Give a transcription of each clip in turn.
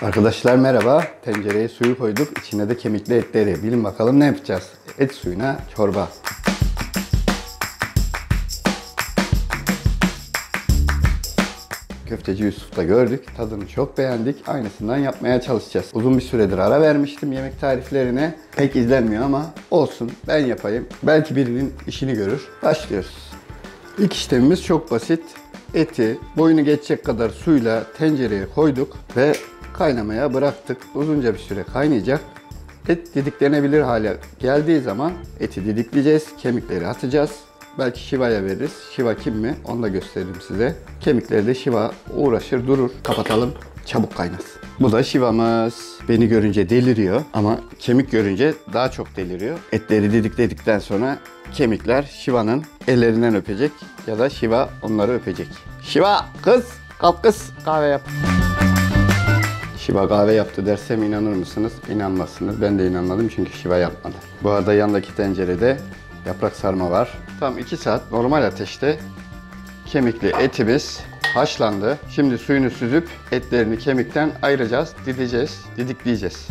Arkadaşlar merhaba. Tencereye suyu koyduk. İçine de kemikli etleri. Bilin bakalım ne yapacağız? Et suyuna çorba. Köfteci Yusuf'ta gördük. Tadını çok beğendik. Aynısından yapmaya çalışacağız. Uzun bir süredir ara vermiştim yemek tariflerine. Pek izlenmiyor ama olsun. Ben yapayım. Belki birinin işini görür. Başlıyoruz. İlk işlemimiz çok basit. Eti boyunu geçecek kadar suyla tencereye koyduk ve kaynamaya bıraktık. Uzunca bir süre kaynayacak. Et didiklenebilir hale geldiği zaman eti didikleyeceğiz. Kemikleri atacağız. Belki Şiva'ya veririz. Şiva kim mi? Onu da göstereyim size. Kemikleri de Şiva uğraşır durur. Kapatalım. Çabuk kaynasın. Bu da Şiva'mız. Beni görünce deliriyor ama kemik görünce daha çok deliriyor. Etleri didikledikten sonra kemikler Şiva'nın ellerinden öpecek ya da Şiva onları öpecek. Şiva kız kalk kız kahve yap. Şiva kahve yaptı dersem inanır mısınız? İnanmazsınız. Ben de inanmadım çünkü Şiva yapmadı. Bu arada yandaki tencerede yaprak sarma var. Tam 2 saat normal ateşte kemikli etimiz haşlandı. Şimdi suyunu süzüp etlerini kemikten ayıracağız, dideceğiz, didikleyeceğiz.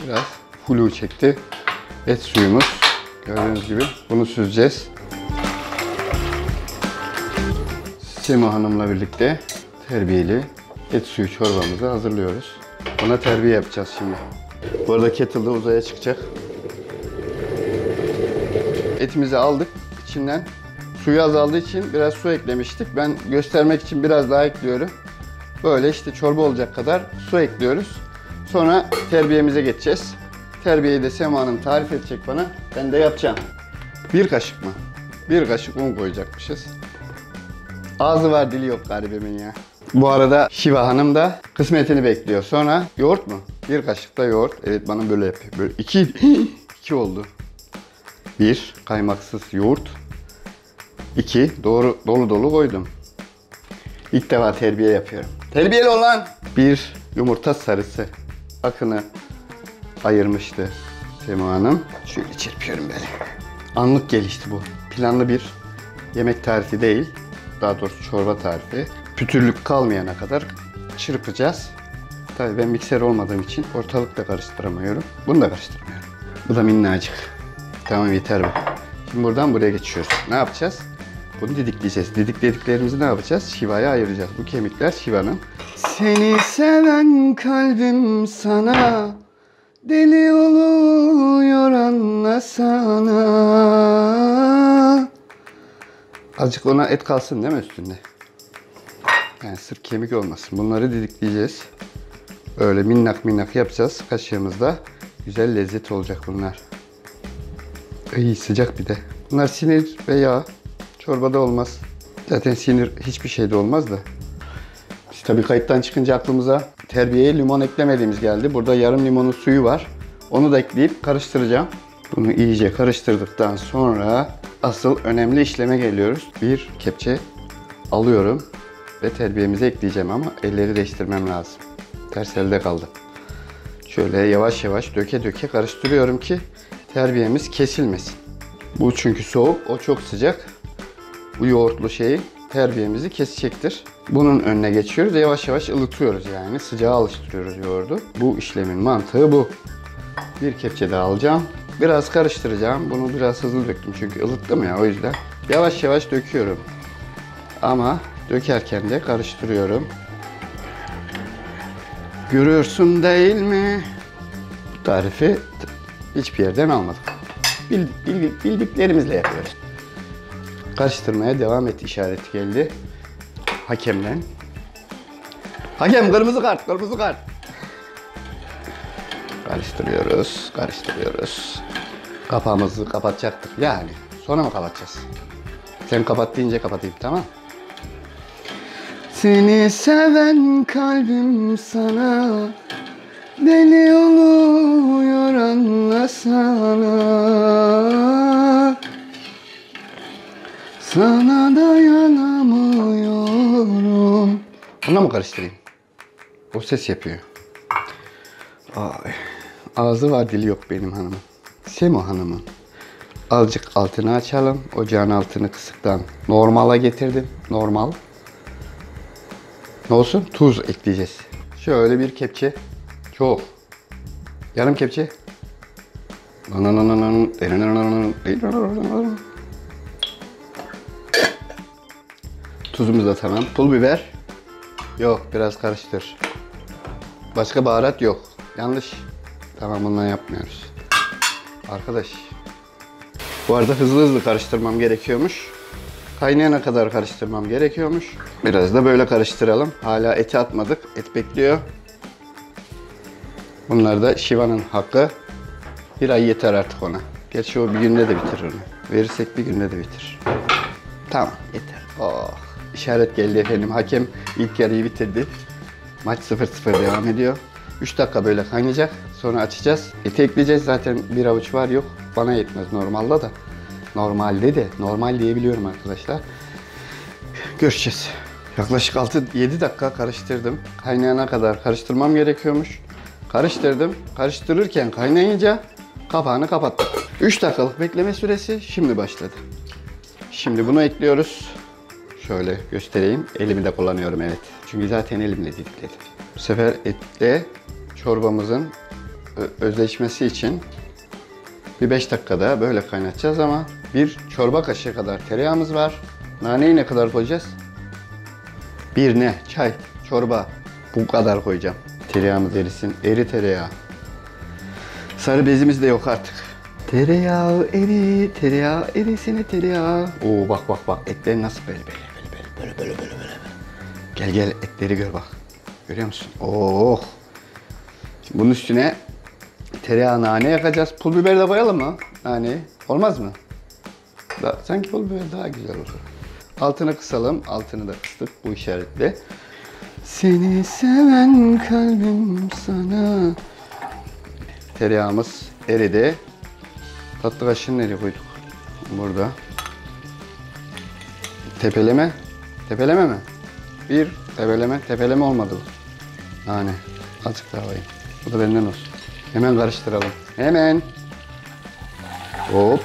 Biraz flu çekti et suyumuz. Gördüğünüz gibi bunu süzeceğiz. Sema Hanım'la birlikte terbiyeli et suyu çorbamızı hazırlıyoruz. Buna terbiye yapacağız şimdi. Bu arada kettle'da uzaya çıkacak. Etimizi aldık. İçinden suyu azaldığı için biraz su eklemiştik. Ben göstermek için biraz daha ekliyorum. Böyle işte çorba olacak kadar su ekliyoruz. Sonra terbiyemize geçeceğiz. Terbiyeyi de Sema Hanım tarif edecek bana. Ben de yapacağım. Bir kaşık mı? Bir kaşık un koyacakmışız. Ağzı var dili yok garibimin ya. Bu arada Şiva Hanım da kısmetini bekliyor. Sonra yoğurt mu? Bir kaşık da yoğurt. Evet bana böyle yapıyor. Böyle iki oldu. 1 kaymaksız yoğurt. 2 dolu dolu koydum. İlk defa terbiye yapıyorum. Terbiyeli olan 1 yumurta sarısı. Akını ayırmıştı Sema Hanım. Şöyle çırpıyorum böyle. Anlık gelişti bu. Planlı bir yemek tarifi değil. Daha doğrusu çorba tarifi. Pütürlük kalmayana kadar çırpacağız. Tabii ben mikser olmadığım için ortalıkta karıştıramıyorum. Bunu da karıştırmıyorum. Bu da minnacık. Tamam yeter bu. Şimdi buradan buraya geçiyoruz. Ne yapacağız? Bunu didikleyeceğiz. Didiklediklerimizi ne yapacağız? Şiva'ya ayıracağız. Bu kemikler Şiva'nın. Seni seven kalbim sana deli oluyor anlasana. Azıcık ona et kalsın değil mi üstünde? Yani sırf kemik olmasın. Bunları didikleyeceğiz. Öyle minnak minnak yapacağız. Kaşığımızda güzel lezzet olacak bunlar. İyi sıcak bir de. Bunlar sinir ve yağ. Çorbada olmaz. Zaten sinir hiçbir şeyde olmaz da. Biz tabii kayıttan çıkınca aklımıza terbiyeye limon eklemediğimiz geldi. Burada yarım limonun suyu var. Onu da ekleyip karıştıracağım. Bunu iyice karıştırdıktan sonra asıl önemli işleme geliyoruz. Bir kepçe alıyorum ve terbiyemize ekleyeceğim ama elleri değiştirmem lazım. Ters elde kaldı. Şöyle yavaş yavaş döke döke karıştırıyorum ki terbiyemiz kesilmesin. Bu çünkü soğuk, o çok sıcak. Bu yoğurtlu şey terbiyemizi kesecektir. Bunun önüne geçiyoruz. Yavaş yavaş ılıtıyoruz yani. Sıcağa alıştırıyoruz yoğurdu. Bu işlemin mantığı bu. Bir kepçe daha alacağım. Biraz karıştıracağım. Bunu biraz hızlı döktüm çünkü ılıttım ya o yüzden. Yavaş yavaş döküyorum. Ama dökerken de karıştırıyorum. Görüyorsun değil mi? Bu tarifi hiçbir yerden almadık. Bildiklerimizle yapıyoruz. Karıştırmaya devam et işareti geldi. Hakemden. Hakem kırmızı kart, kırmızı kart. Karıştırıyoruz, karıştırıyoruz. Kapağımızı kapatacaktık yani. Sonra mı kapatacağız? Sen kapat deyince kapatayım, tamam? Seni seven kalbim sana deli oluyor anlasana. Sana dayanamıyorum. Ona mı karıştırayım? O ses yapıyor. Ay. Ağzı var dili yok benim hanımın. Sema Hanım'ın. Azıcık altını açalım. Ocağın altını kısıktan normala getirdim. Normal. Ne olsun? Tuz ekleyeceğiz. Şöyle bir kepçe. Çok. Yarım kepçe. Tuzumuz da tamam. Pul biber. Yok, biraz karıştır. Başka baharat yok. Yanlış. Tamam, bundan yapmıyoruz. Arkadaş. Bu arada hızlı karıştırmam gerekiyormuş. Kaynayana kadar karıştırmam gerekiyormuş. Biraz da böyle karıştıralım. Hala eti atmadık. Et bekliyor. Bunlar da Şiva'nın hakkı. Bir ay yeter artık ona. Gerçi o bir günde de bitirir onu. Verirsek bir günde de bitirir. Tamam, yeter. Oh. İşaret geldi efendim. Hakem ilk yarıyı bitirdi. Maç 0-0 devam ediyor. 3 dakika böyle kaynayacak. Sonra açacağız. Eti ekleyeceğiz. Zaten bir avuç var, yok. Bana yetmez normalde de. Normal diyebiliyorum arkadaşlar. Görüşeceğiz. Yaklaşık 6-7 dakika karıştırdım. Kaynayana kadar karıştırmam gerekiyormuş. Karıştırdım. Karıştırırken kaynayınca kapağını kapattım. 3 dakikalık bekleme süresi şimdi başladı. Şimdi bunu ekliyoruz. Şöyle göstereyim. Elimi de kullanıyorum, evet. Çünkü zaten elimle didikledim. Bu sefer etle çorbamızın özleşmesi için bir 5 dakikada böyle kaynatacağız ama bir çorba kaşığı kadar tereyağımız var. Naneyi ne kadar koyacağız? Bir ne? Çay, çorba. Bu kadar koyacağım. Tereyağımız erisin. Eri tereyağı. Sarı bezimiz de yok artık. Tereyağı erisine tereyağı. Oo, bak. Etleri nasıl böyle. Gel etleri gör bak. Görüyor musun? Oh. Şimdi bunun üstüne tereyağı, nane yakacağız. Pul biber de koyalım mı? Nane. Olmaz mı? Sanki pul biber daha güzel olur. Altını kısalım. Altını da kıstık bu işaretle. Seni seven kalbim sana. Tereyağımız eridi. Tatlı kaşığını nereye koyduk? Burada. Tepeleme. Tepeleme mi? Bir tepeleme. Tepeleme olmadı bu. Nane. Azıcık daha koyayım. Bu da benden olsun. Hemen karıştıralım. Hemen. Hop.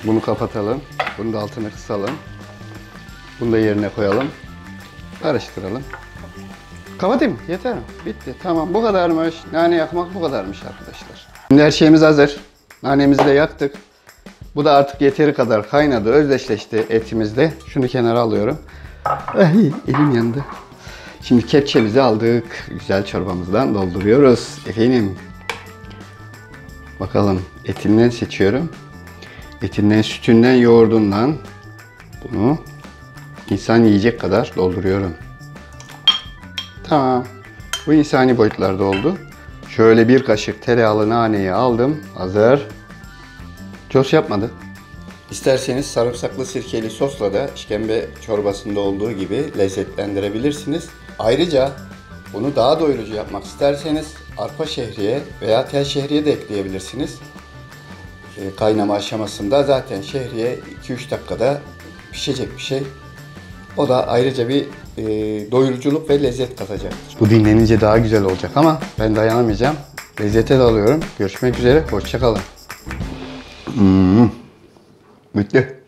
Bunu kapatalım. Bunu da altını kısalım. Bunu da yerine koyalım. Karıştıralım. Kapatayım mı? Yeter mi? Bitti. Tamam, bu kadarmış. Nane yakmak bu kadarmış arkadaşlar. Şimdi her şeyimiz hazır. Nanemizi de yaktık. Bu da artık yeteri kadar kaynadı. Özdeşleşti etimizde. Şunu kenara alıyorum. Ay, elim yandı. Şimdi kepçemizi aldık. Güzel çorbamızdan dolduruyoruz. Efendim. Bakalım, etinden seçiyorum. Etinden, sütünden, yoğurdundan bunu insan yiyecek kadar dolduruyorum. Tamam. Bu insani boyutlarda oldu. Şöyle bir kaşık tereyağlı naneyi aldım. Hazır. Cos yapmadı. İsterseniz sarımsaklı sirkeli sosla da işkembe çorbasında olduğu gibi lezzetlendirebilirsiniz. Ayrıca bunu daha doyurucu yapmak isterseniz arpa şehriye veya tel şehriye de ekleyebilirsiniz. Kaynama aşamasında zaten şehriye 2-3 dakikada pişecek bir şey. O da ayrıca bir doyuruculuk ve lezzet katacaktır. Bu dinlenince daha güzel olacak ama ben dayanamayacağım. Lezzete dalıyorum. Görüşmek üzere. Hoşça kalın. Bitti.